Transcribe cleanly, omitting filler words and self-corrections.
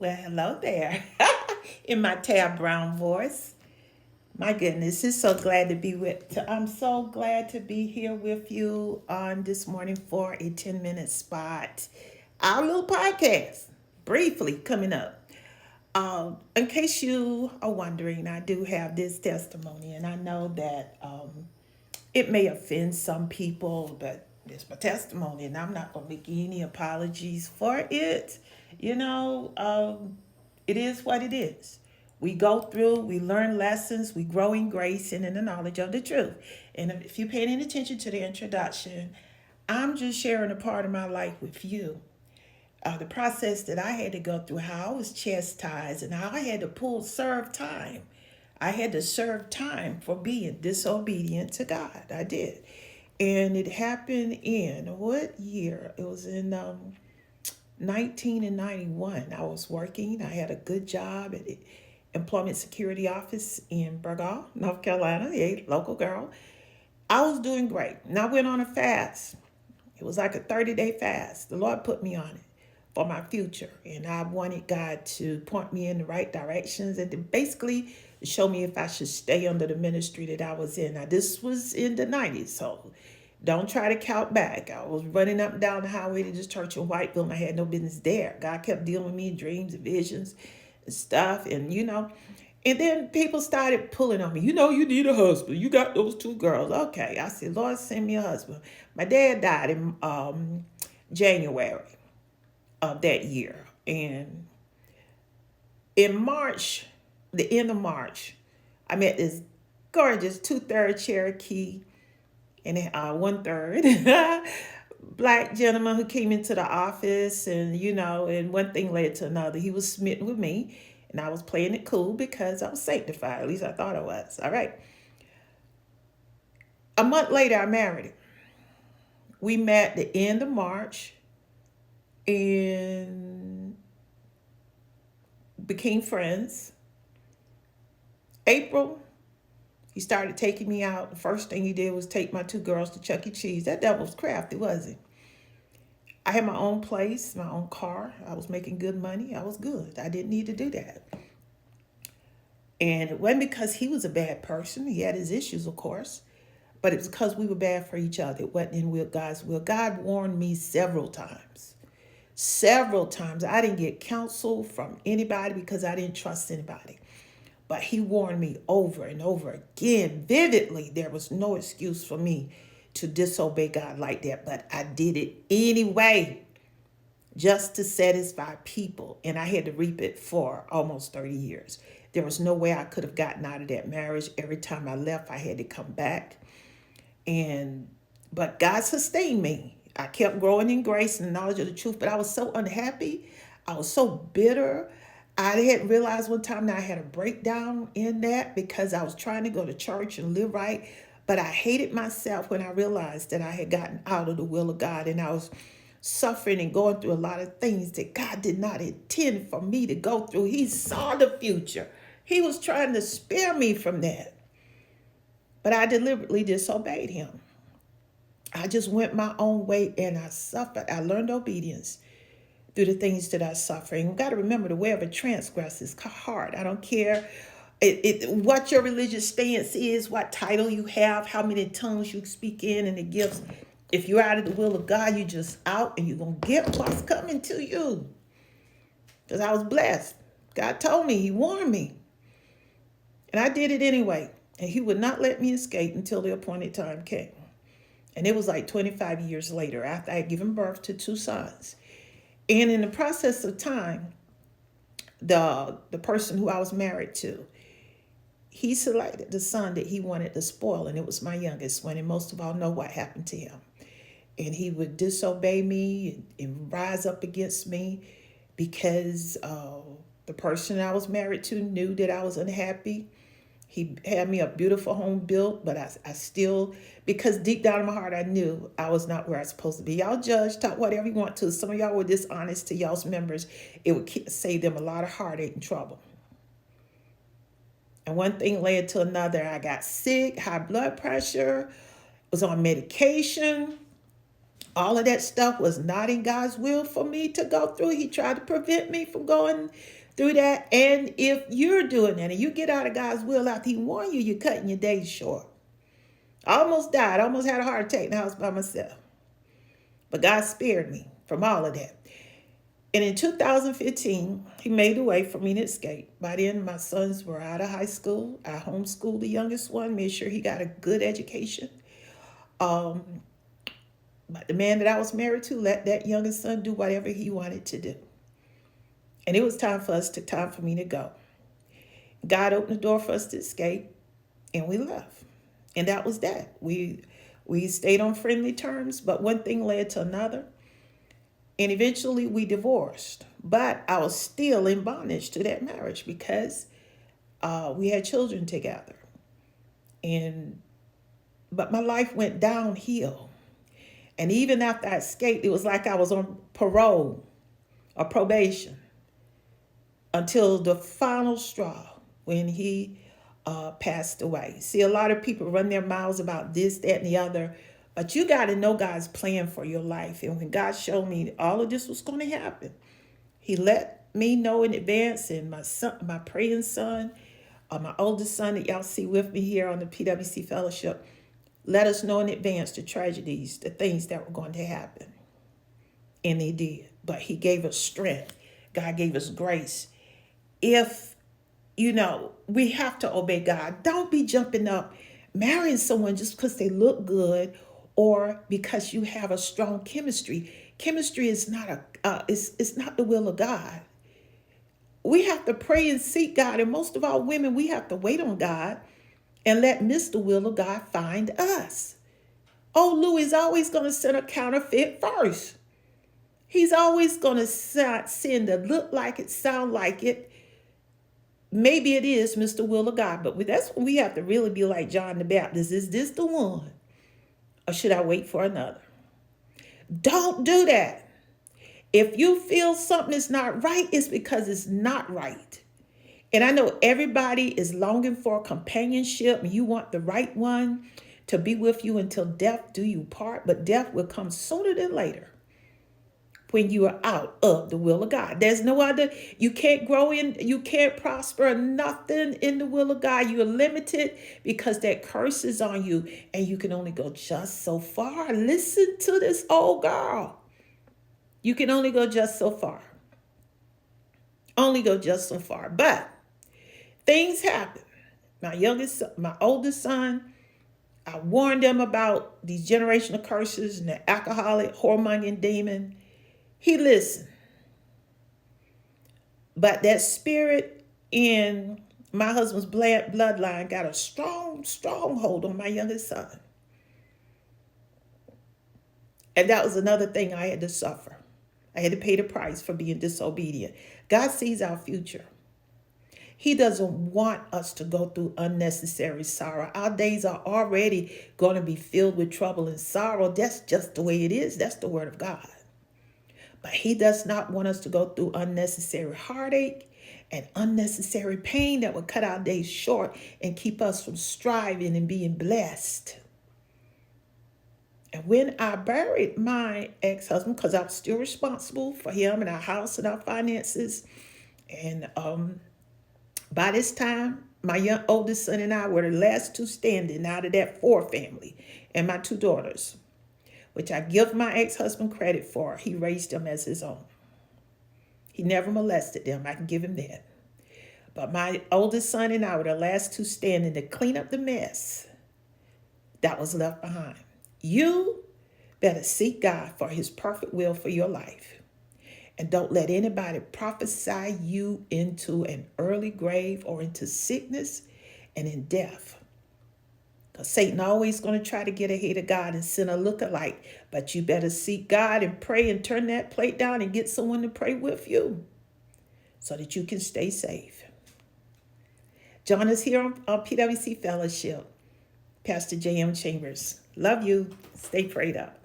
Well, hello there. In my Tab Brown voice. My goodness, it's so glad to be with. I'm so glad to be here with you on this morning for a 10-minute spot. Our little podcast, briefly coming up. In case you are wondering, I do have this testimony, and I know that it may offend some people, but it's my testimony, and I'm not going to make any apologies for it. You know, it is what it is. We go through, we learn lessons, we grow in grace and in the knowledge of the truth. And if you're paying any attention to the introduction, I'm just sharing a part of my life with you. The process that I had to go through, how I was chastised, and how I had to serve time. I had to serve time for being disobedient to God. I did. And it happened in what year? It was in 1991. I was working. I had a good job at the Employment Security Office in Burgaw, North Carolina, a local girl. I was doing great. And I went on a fast. It was like a 30-day fast. The Lord put me on it for my future. And I wanted God to point me in the right directions and to basically show me if I should stay under the ministry that I was in. Now, this was in the 90s, so don't try to count back. I was running up and down the highway to this church in Whiteville, and I had no business there. God kept dealing with me in dreams and visions and stuff, and then people started pulling on me. You need a husband. You got those two girls. Okay. I said, Lord, send me a husband. My dad died in January of that year. And in March, the end of March, I met this gorgeous two-third Cherokee and one-third black gentleman who came into the office. And one thing led to another. He was smitten with me, and I was playing it cool because I was sanctified. At least I thought I was. All right. A month later, I married him. We met the end of March and became friends. April, he started taking me out. The first thing he did was take my two girls to Chuck E. Cheese. That devil was crafty, wasn't he? I had my own place, my own car. I was making good money. I was good. I didn't need to do that. And it wasn't because he was a bad person. He had his issues, of course. But it was because we were bad for each other. It wasn't in God's will. God warned me several times. Several times. I didn't get counsel from anybody because I didn't trust anybody. But he warned me over and over again, vividly. There was no excuse for me to disobey God like that. But I did it anyway, just to satisfy people. And I had to reap it for almost 30 years. There was no way I could have gotten out of that marriage. Every time I left, I had to come back. But God sustained me. I kept growing in grace and knowledge of the truth, but I was so unhappy. I was so bitter. I hadn't realized one time that I had a breakdown in that because I was trying to go to church and live right. But I hated myself when I realized that I had gotten out of the will of God, and I was suffering and going through a lot of things that God did not intend for me to go through. He saw the future. He was trying to spare me from that. But I deliberately disobeyed him. I just went my own way and I suffered. I learned obedience through the things that I suffer. And you've got to remember, the way of a transgressor is hard. I don't care what your religious stance is, what title you have, how many tongues you speak in, and the gifts. If you're out of the will of God, you're just out and you're going to get what's coming to you. Because I was blessed. God told me, he warned me. And I did it anyway. And he would not let me escape until the appointed time came. And it was like 25 years later, after I had given birth to two sons. And in the process of time, the person who I was married to, he selected the son that he wanted to spoil. And it was my youngest one. And most of all know what happened to him. And he would disobey me and rise up against me because the person I was married to knew that I was unhappy. He had me a beautiful home built, but I still, because deep down in my heart, I knew I was not where I was supposed to be. Y'all judge, talk whatever you want to. Some of y'all were dishonest to y'all's members. It would save them a lot of heartache and trouble. And one thing led to another. I got sick, high blood pressure, was on medication. All of that stuff was not in God's will for me to go through. He tried to prevent me from going through that. And if you're doing that and you get out of God's will after He warned you, you're cutting your days short. I almost died. I almost had a heart attack in the house by myself. But God spared me from all of that. And in 2015, He made a way for me to escape. By then, my sons were out of high school. I homeschooled the youngest one, made sure he got a good education. But the man that I was married to let that youngest son do whatever he wanted to do. And it was time for me to go. God opened the door for us to escape, and we left. And that was that. We stayed on friendly terms, but one thing led to another. And eventually we divorced. But I was still in bondage to that marriage because we had children together. But my life went downhill. And even after I escaped, it was like I was on parole or probation until the final straw when he passed away. See, a lot of people run their mouths about this, that, and the other, but you got to know God's plan for your life. And when God showed me all of this was going to happen, He let me know in advance. And my son, my praying son, my oldest son that y'all see with me here on the PWC Fellowship, let us know in advance the tragedies, the things that were going to happen. And they did. But He gave us strength. God gave us grace. If, we have to obey God. Don't be jumping up, marrying someone just because they look good or because you have a strong chemistry. Chemistry is not it's not the will of God. We have to pray and seek God. And most of all, women, we have to wait on God and let Mr. Will of God find us. Oh, Louis always going to send a counterfeit first. He's always going to send a look like it, sound like it. Maybe it is Mr. Will of God, but that's when we have to really be like John the Baptist. Is this the one? Or should I wait for another? Don't do that. If you feel something is not right, it's because it's not right. And I know everybody is longing for companionship and you want the right one to be with you until death do you part. But death will come sooner than later when you are out of the will of God. There's no other, you can't grow in, you can't prosper nothing in the will of God. You are limited because that curse is on you and you can only go just so far. Listen to this old girl. You can only go just so far. Only go just so far. But things happen. My oldest son, I warned them about these generational curses and the alcoholic, whoremongering demon. He listened. But that spirit in my husband's bloodline got a strong hold on my youngest son. And that was another thing I had to suffer. I had to pay the price for being disobedient. God sees our future. He doesn't want us to go through unnecessary sorrow. Our days are already going to be filled with trouble and sorrow. That's just the way it is. That's the word of God. But He does not want us to go through unnecessary heartache and unnecessary pain that will cut our days short and keep us from striving and being blessed. And when I buried my ex-husband, because I was still responsible for him and our house and our finances, and by this time, my oldest son and I were the last two standing out of that 4 family, and my 2 daughters, which I give my ex-husband credit for. He raised them as his own. He never molested them. I can give him that. But my oldest son and I were the last two standing to clean up the mess that was left behind. You better seek God for His perfect will for your life. And don't let anybody prophesy you into an early grave or into sickness and in death. Because Satan always going to try to get ahead of God and send a lookalike. But you better seek God and pray and turn that plate down and get someone to pray with you so that you can stay safe. Join us here on PWC Fellowship. Pastor J.M. Chambers. Love you. Stay prayed up.